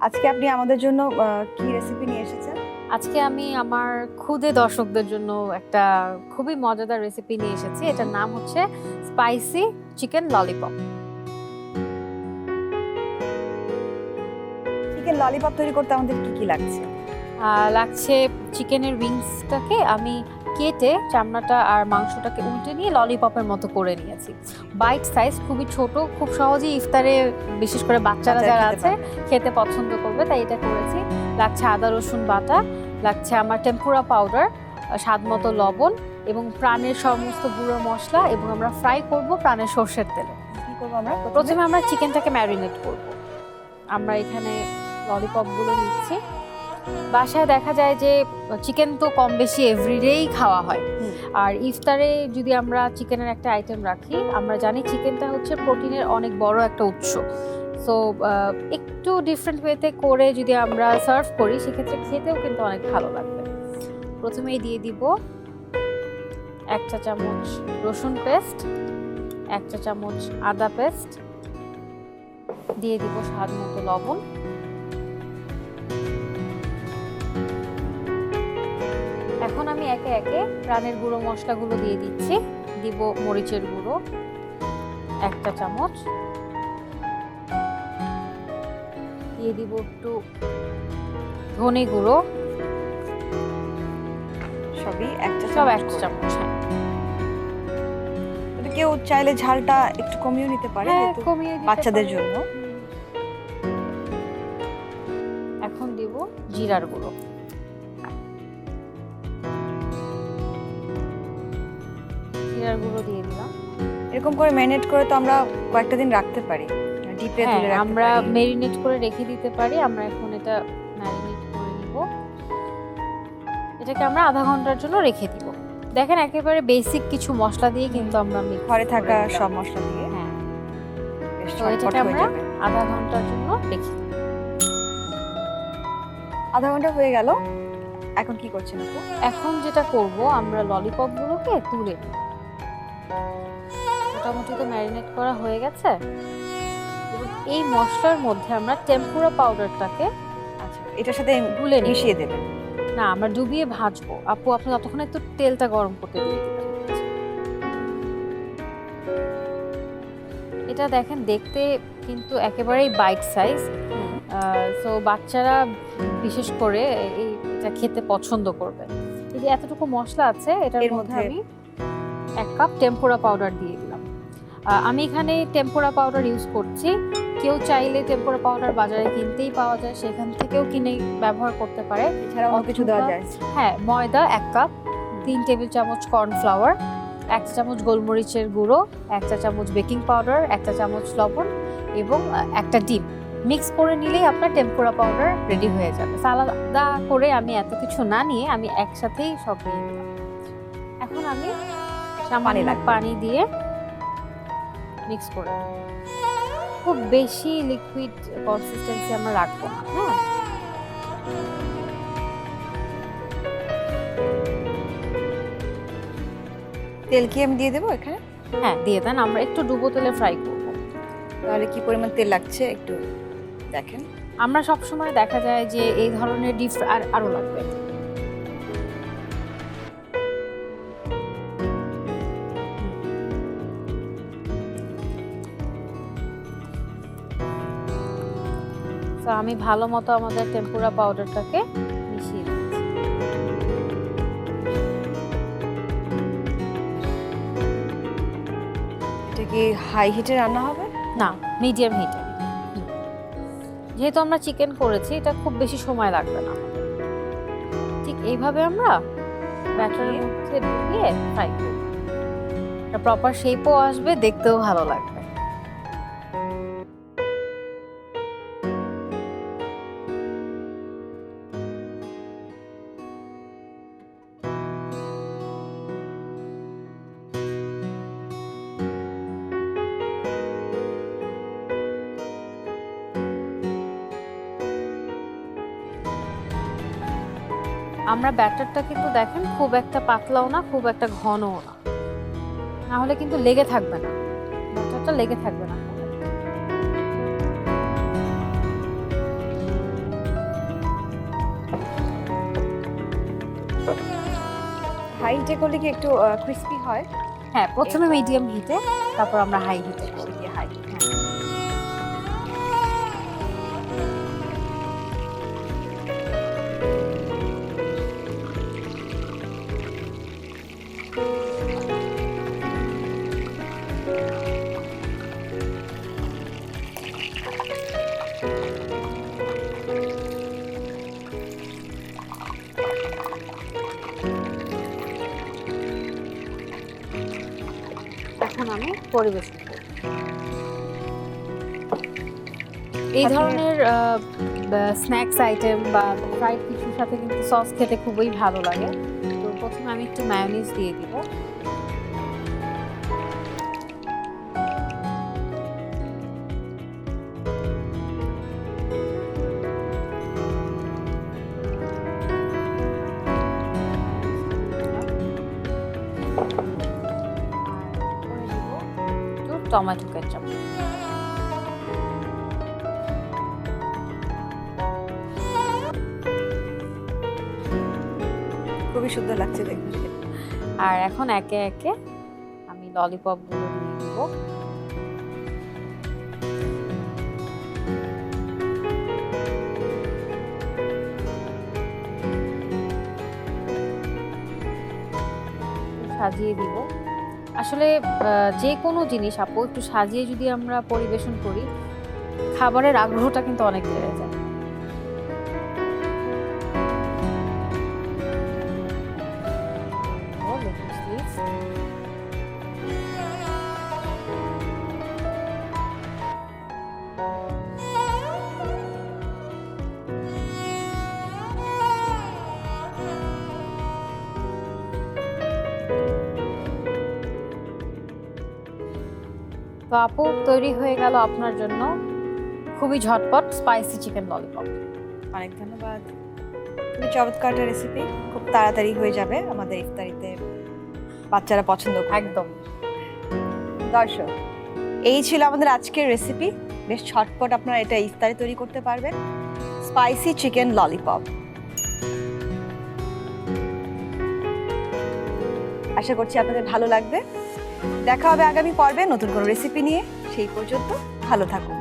আজকে আপনি আমাদের জন্য কি রেসিপি নিয়ে এসেছেন? আজকে আমি আমার ক্ষুদে দর্শকদের জন্য একটা খুবই মজাদার রেসিপি নিয়ে এসেছি। এটার নাম হচ্ছে spicy chicken lollipop. Chicken lollipop তৈরি করতে আমাদের কি কি লাগছে? লাগছে চিকেনের উইংসটাকে আমি কেটে চামড়াটা আর মাংসটাকে উল্টে নিয়ে ললিপপের মতো করে নিয়েছি। বাইট সাইজ, খুবই ছোট, খুব সহজেই ইফতারে বিশেষ করে বাচ্চারা যারা আছে খেতে পছন্দ করবে, তাই এটা করেছি। লাগছে আদা রসুন বাটা, লাগছে আমার টেম্পুরা পাউডার, স্বাদ মতো লবণ এবং প্রাণের সমস্ত গুঁড়ো মশলা, এবং আমরা ফ্রাই করব প্রাণের সর্ষের তেলে। কি করব আমরা? প্রথমে আমরা চিকেনটাকে ম্যারিনেট করব। আমরা এখানে ললিপপগুলো নিচ্ছি। বাসায় দেখা যায় যে চিকেন তো কম বেশি এভরিডেই খাওয়া হয়, আর ইফতারে যদি আমরা চিকেনের একটা আইটেম রাখি, আমরা জানি চিকেনটা হচ্ছে প্রোটিনের অনেক বড় একটা উৎস। সো একটু ডিফারেন্ট ওয়েতে করে যদি আমরা সার্ভ করি, সেক্ষেত্রে খেতেও কিন্তু অনেক ভালো লাগবে। প্রথমেই দিয়ে দিব 1 চা চামচ রসুন পেস্ট, 1 চা চামচ আদা পেস্ট, দিয়ে দিব স্বাদ মতো লবণ। এখন আমি একে একে প্রাণের গুঁড়ো মশলাগুলো দিয়ে দিচ্ছি। দিব মরিচের গুঁড়ো 1 চা চামচ, দিয়ে দিব একটু ধনে গুঁড়ো, সবই 1 চা সব চামচ 1 চা চামচ। এটা কেউ চাইলে ঝালটা একটু কমিয়ে নিতে পারে, যেহেতু কমিয়ে দিতে বাচ্চাদের পারি। জন্য। এখন দিব জিরার গুঁড়ো, জিরার গুঁড়ো দিয়ে দিলাম। এরকম করে ম্যারিনেট করে তো আমরা কয়েকটা দিন রাখতে পারি, ডিপে তুলে রাখতে আমরা পারি। মেরিনেট করে রেখে দিতে পারি। আমরা এখন এটা ম্যারিনেট করে নিব। এটাকে আমরা আধা ঘন্টার জন্য রেখে দিব। দেখেন, একেবারে বেসিক কিছু মশলা দিয়ে কিন্তু আমরা ঘরে থাকা সব মশলা দিয়ে। হ্যাঁ, বেশ তো ঝটপট এটাকে হয়ে আমরা যাবে। আধা ঘন্টার জন্য রেখে দিব। আধা ঘন্টা হয়ে গেল, এখন কি করছেন আপু? এখন যেটা করব, আমরা ললিপপগুলোকে তুলে নিব। মোটামুটি তো ম্যারিনেট করা হয়ে গেছে, এবং এই মশলার মধ্যে আমরা টেম্পুরা পাউডারটাকে আচ্ছা, এটার সাথে গুলে নিব। মিশিয়ে দেবেন? না, আমরা ডুবিয়ে ভাজবো। আপু, আপনি ততক্ষণ একটু তেলটা গরম করতে দিয়ে দিবেন। এটা দেখেন, দেখতে কিন্তু একেবারেই বাইট সাইজ। সো বাচ্চারা বিশেষ করে এটা খেতে পছন্দ করবে। এই যে এতটুকু মশলা আছে, এটার এর মধ্যে মধ্যে আমি 1 কাপ টেম্পুরা পাউডার দিয়ে দিলাম। আমি এখানে টেম্পুরা পাউডার ইউজ করছি। কেউ চাইলে টেম্পুরা পাউডার বাজারে কিনতেই পাওয়া যায়, সেখান থেকেও কিনে ব্যবহার করতে পারে। এছাড়া অন্য কিছু দেওয়া যায়? হ্যাঁ, ময়দা 1 কাপ, 3 টেবিল চামচ কর্নফ্লাওয়ার, 1 চা চামচ গোলমরিচের গুঁড়ো, 1 চা চামচ বেকিং পাউডার, 1 চা চামচ লবণ এবং একটা ডিম মিক্স করে নিলেই আপনার টেম্পুরা পাউডার রেডি হয়ে যাবে। আলাদা করে আমি এত কিছু না নিয়ে আমি একসাথেই সব নিয়ে নিলাম। এখন আমি সামান্য পানি দিয়ে মিক্স করে নেব। খুব বেশি লিকুইড কনসিস্টেন্সি আমরা রাখবো না। হ্যাঁ, তেল কি আমি দিয়ে দেবো এখানে? হ্যাঁ, দিয়ে দেন। আমরা একটু ডুবো তেলে ফ্রাই করব। তাহলে কি পরিমাণ তেল লাগছে একটু দেখেন। আমরা সব সময় দেখা যায় যে এই ধরনের ডিপ আরো লাগবে। তো আমি ভালো মতো আমাদের টেম্পুরা পাউডারটাকে মিশিয়ে দিচ্ছি। এটা কি হাই হিটে রান্না হবে? না, মিডিয়াম হিটে। যেহেতু আমরা চিকেন করেছি, এটা খুব বেশি সময় লাগবে না। ঠিক এইভাবে আমরা ব্যাটারের মধ্যে ঢুকিয়ে ফ্রাই করব। এটা প্রপার শেপও আসবে, দেখতেও ভালো লাগবে। আমরা ব্যাটারটা কিন্তু দেখেন খুব একটা পাতলাও না, খুব একটা ঘনও না, না হলে কিন্তু লেগে থাকবে না, ব্যাটারটা লেগে থাকবে না। হাই হিটে করলে কি একটু ক্রিস্পি হয়? হ্যাঁ, প্রথমে মিডিয়াম হিটে, তারপর আমরা হাই হিটে করি। হাই। এখন আমি পরিবেশন করব। এই ধরনের স্ন্যাক্স আইটেম বা ফ্রাইড কিছুর সাথে কিন্তু সস খেতে খুবই ভালো লাগে। তো প্রথমে আমি একটু মায়োনিজ দিয়ে দিব। Tomato ketchup. খুবই সুন্দর লাগছে দেখতে। আর এখন একে একে আমি ললিপপ গুলো দিয়ে দিব। সাজিয়ে দিব। আসলে যে কোনো জিনিস আপু একটু সাজিয়ে যদি আমরা পরিবেশন করি, খাবারের আগ্রহটা কিন্তু অনেক বেড়ে যায়। তো আপু, তৈরি হয়ে গেল আপনার জন্য খুবই ঝটপট স্পাইসি চিকেন ললিপপ। অনেক ধন্যবাদ। খুবই চমৎকার একটা রেসিপি, খুব তাড়াতাড়ি হয়ে যাবে আমাদের ইফতারিতে, বাচ্চারা পছন্দ করবে। একদম। দর্শক, এই ছিল আমাদের আজকের রেসিপি। বেশ ঝটপট আপনারা এটা ইফতারে তৈরি করতে পারবেন, স্পাইসি চিকেন ললিপপ। আশা করছি আপনাদের ভালো লাগবে। দেখা হবে আগামী পর্বে নতুন কোনো রেসিপি নিয়ে। সেই পর্যন্ত ভালো থাকুন।